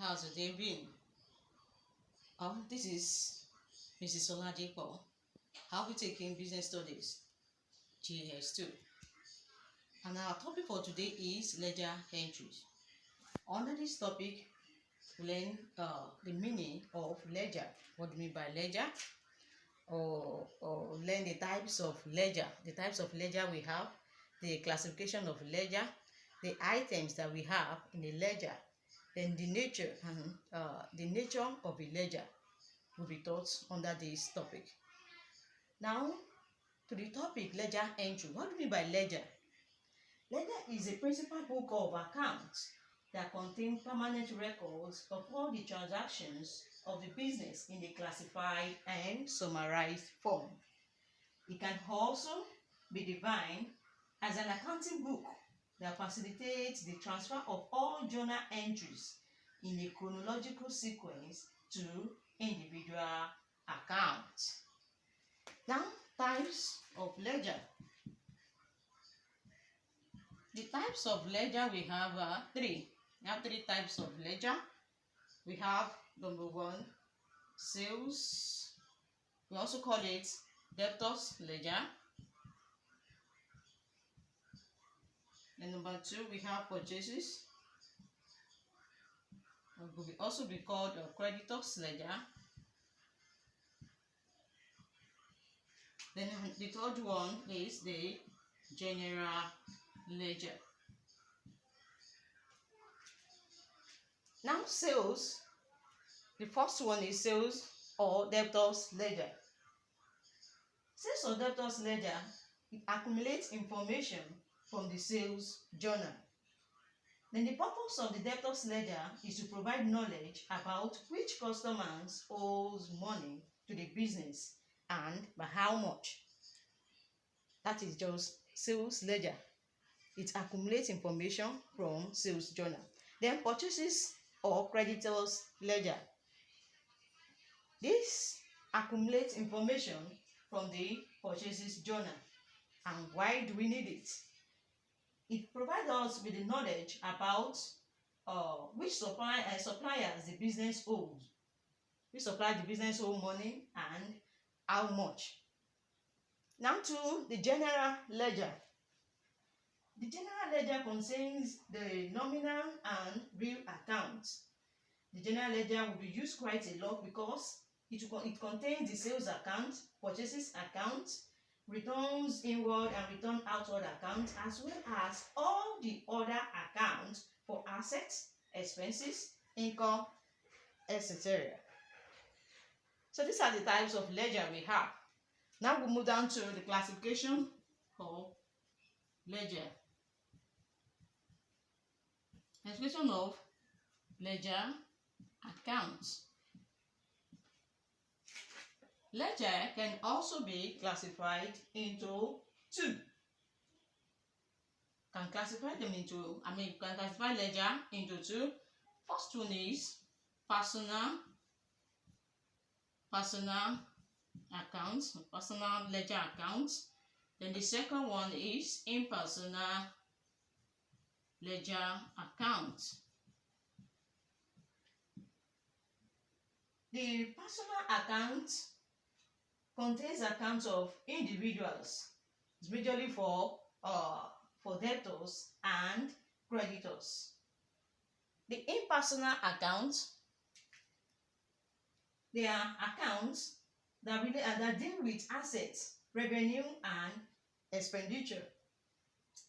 How's your day been? This is Mrs. Oladipo. I'll be taking business studies, JS2. And our topic for today is ledger entries. Under this topic, we learn the meaning of ledger. What do you mean by ledger? Or learn the types of ledger. The types of ledger we have, the classification of ledger, the items that we have in the ledger, then the nature of a ledger will be taught under this topic. Now, to the topic ledger entry. What do you mean by ledger? Ledger is a principal book of accounts that contain permanent records of all the transactions of the business in a classified and summarized form. It can also be defined as an accounting book that facilitates the transfer of all journal entries in a chronological sequence to individual accounts. Now, types of ledger. The types of ledger we have three. We have three types of ledger. We have number one, sales. We also call it debtors ledger. Then number two, we have purchases. It will also be called creditors ledger. Then the third one is the general ledger. Now sales, the first one is sales or debtors ledger. Sales or debtors ledger, it accumulates information from the sales journal. Then the purpose of the debtors ledger is to provide knowledge about which customers owes money to the business and by how much. That is just sales ledger. It accumulates information from sales journal. Then purchases or creditors ledger. This accumulates information from the purchases journal. And why do we need it? It provides us with the knowledge about which suppliers the business owes. Which supplier the business owes money and how much. Now to the general ledger. The general ledger contains the nominal and real accounts. The general ledger will be used quite a lot because it contains the sales account, purchases account, returns inward and return outward accounts, as well as all the other accounts for assets, expenses, income, etc. So these are the types of ledger we have. Now we'll move down to the classification of ledger. Classification of ledger accounts. Ledger can also be classified into two. Can classify ledger into two. First one is personal accounts, personal ledger accounts. Then the second one is impersonal ledger accounts. The personal account contains accounts of individuals. It's majorly for debtors and creditors. The impersonal accounts, they are accounts that deal with assets, revenue, and expenditure.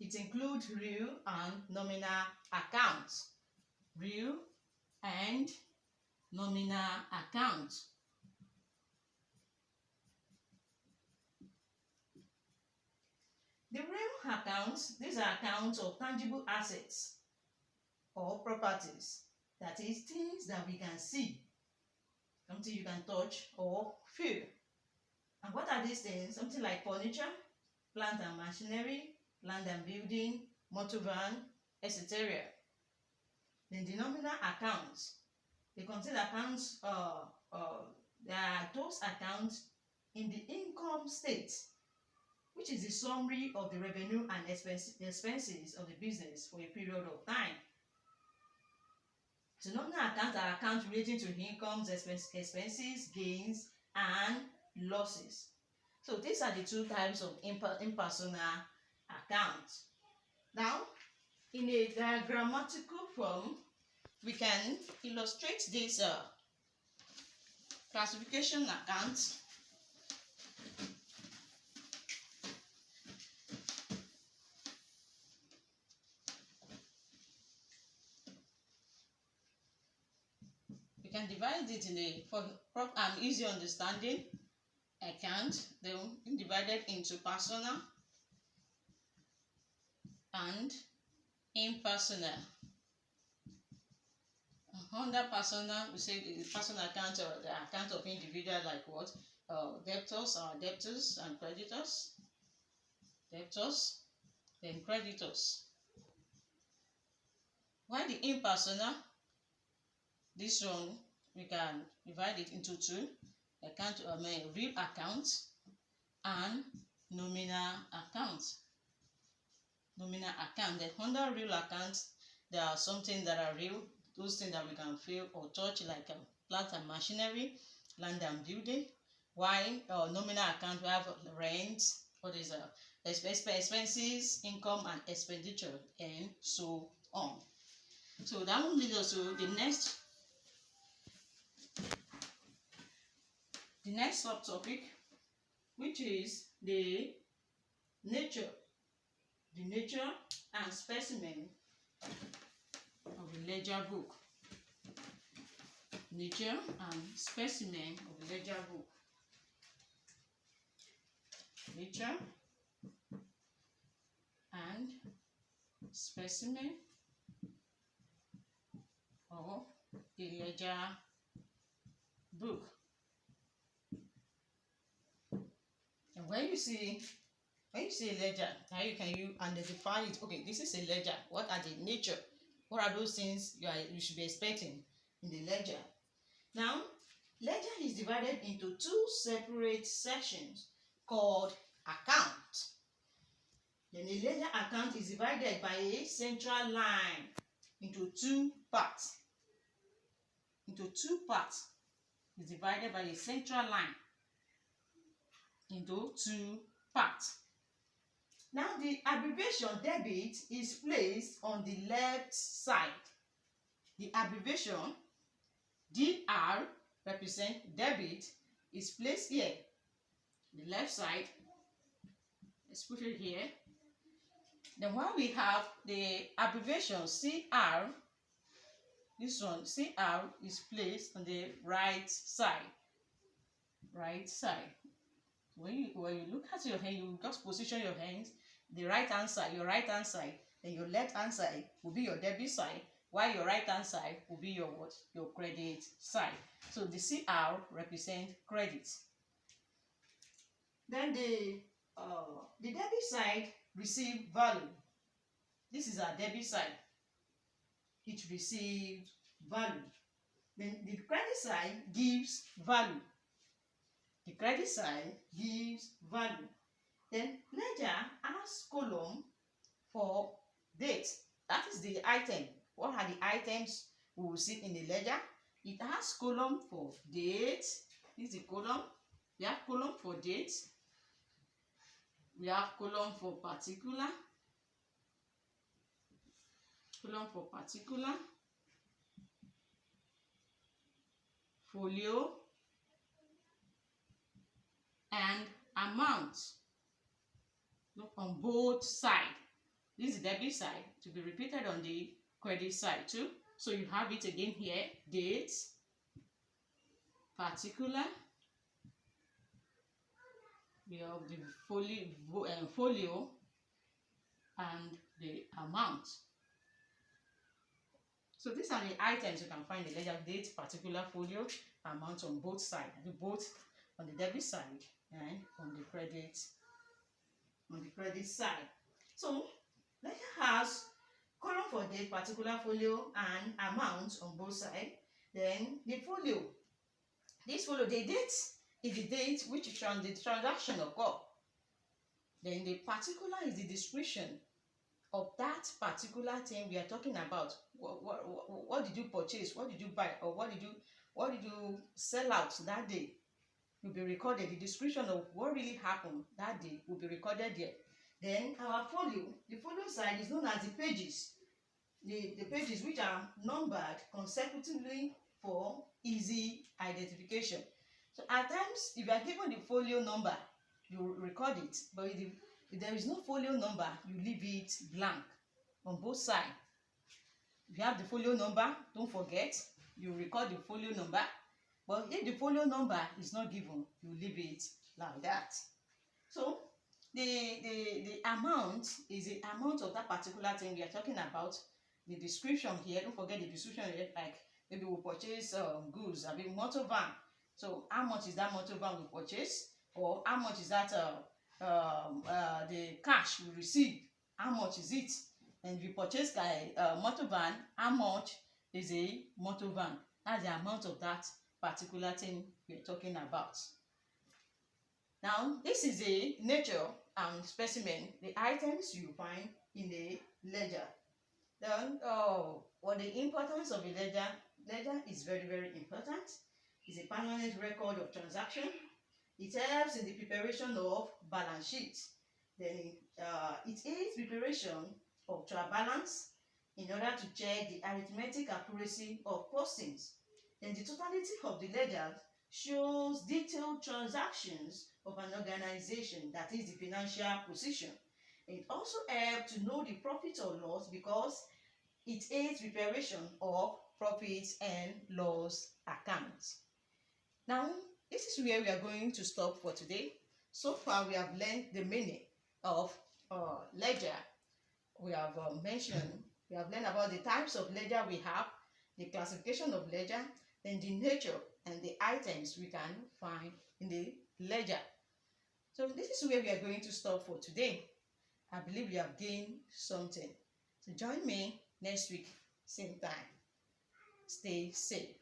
It includes real and nominal accounts. Real and nominal accounts. The real accounts, these are accounts of tangible assets or properties. That is, things that we can see, something you can touch or feel. And what are these things? Something like furniture, plant and machinery, land and building, motor van, etc. Then the nominal accounts, they contain accounts, there are those accounts in the income state, which is the summary of the revenue and expenses of the business for a period of time. So nominal accounts are accounts relating to incomes, expenses, gains, and losses. So these are the two types of impersonal accounts. Now, in a diagrammatical form, we can illustrate this classification account. We can divide it in a for and easy understanding account. Then divided into personal and impersonal. Under personal, we say the personal account or the account of individual, like what? Debtors, our debtors and creditors. Debtors, then creditors. While the impersonal, this one we can divide it into two: real accounts and nominal accounts. Nominal account. Then under real accounts, there are something that are real, those things that we can feel or touch, like plant and machinery, land and building. While nominal account, we have rent, what is expenses, income and expenditure, and so on. So that will lead us to the next subtopic, which is the nature and specimen of a ledger book. Nature and specimen of a ledger book. Nature and specimen of a ledger book. And when you see a ledger, how can you identify it? Okay, this is a ledger. What are the nature? What are those things you should be expecting in the ledger? Now, ledger is divided into two separate sections called account. Then a ledger account is divided by a central line into two parts. It's divided by a central line into two parts. Now, the abbreviation debit is placed on the left side. The abbreviation DR represent debit is placed here. The left side, let's put it here. Then while we have the abbreviation CR, this one CR is placed on the right side. Right side. When you look at your hand, you just position your hands. The right hand side, your right hand side, then your left hand side will be your debit side, while your right hand side will be your what? Your credit side. So the CR represent credit. Then the debit side receive value. This is our debit side. It received value. Then the credit side gives value. The credit side gives value. Then ledger has column for date. That is the item. What are the items we will see in the ledger? It has column for date. This is the column. We have column for date. We have column for particular. Column for particular. Folio. And amount. Look on both sides. This is the debit side to be repeated on the credit side too. So you have it again here: date, particular. We have the folio and the amount. So these are the items you can find in the ledger: date, particular, folio, amount on both sides. Both on the debit side and on the credit side. So ledger has column for date, particular, folio, and amount on both sides. Then the folio. This folio, the date is the date which the transaction occur. Then the particular is the description of that particular thing we are talking about. What did you purchase? What did you buy? Or what did you sell out that day? Will be recorded. The description of what really happened that day will be recorded there. Then our folio, the folio side is known as the pages. The pages which are numbered consecutively for easy identification. So at times, if you are given the folio number, you record it. But if there is no folio number, you leave it blank on both sides. If you have the folio number, don't forget, you record the folio number. But if the folio number is not given, you leave it like that. So the amount is the amount of that particular thing we are talking about. The description here, don't forget the description here, like maybe we purchase goods, I mean motor van. So how much is that motor van we purchase? Or how much is that the cash we receive? How much is it? And if you purchase a motor van, how much is a motor van? That's the amount of that particular thing we're talking about. Now, this is a nature and specimen, the items you find in a ledger. Then, what the importance of a ledger? Ledger is very, very important. It's a permanent record of transaction. It helps in the preparation of balance sheets. Then, it aids preparation of trial balance in order to check the arithmetic accuracy of costings. Then, the totality of the ledger shows detailed transactions of an organization, that is the financial position. It also helps to know the profit or loss because it aids preparation of profit and loss accounts. Now, this is where we are going to stop for today. So far, we have learned the meaning of ledger. We have learned about the types of ledger we have, the classification of ledger, then the nature and the items we can find in the ledger. So this is where we are going to stop for today. I believe you have gained something. So join me next week, same time. Stay safe.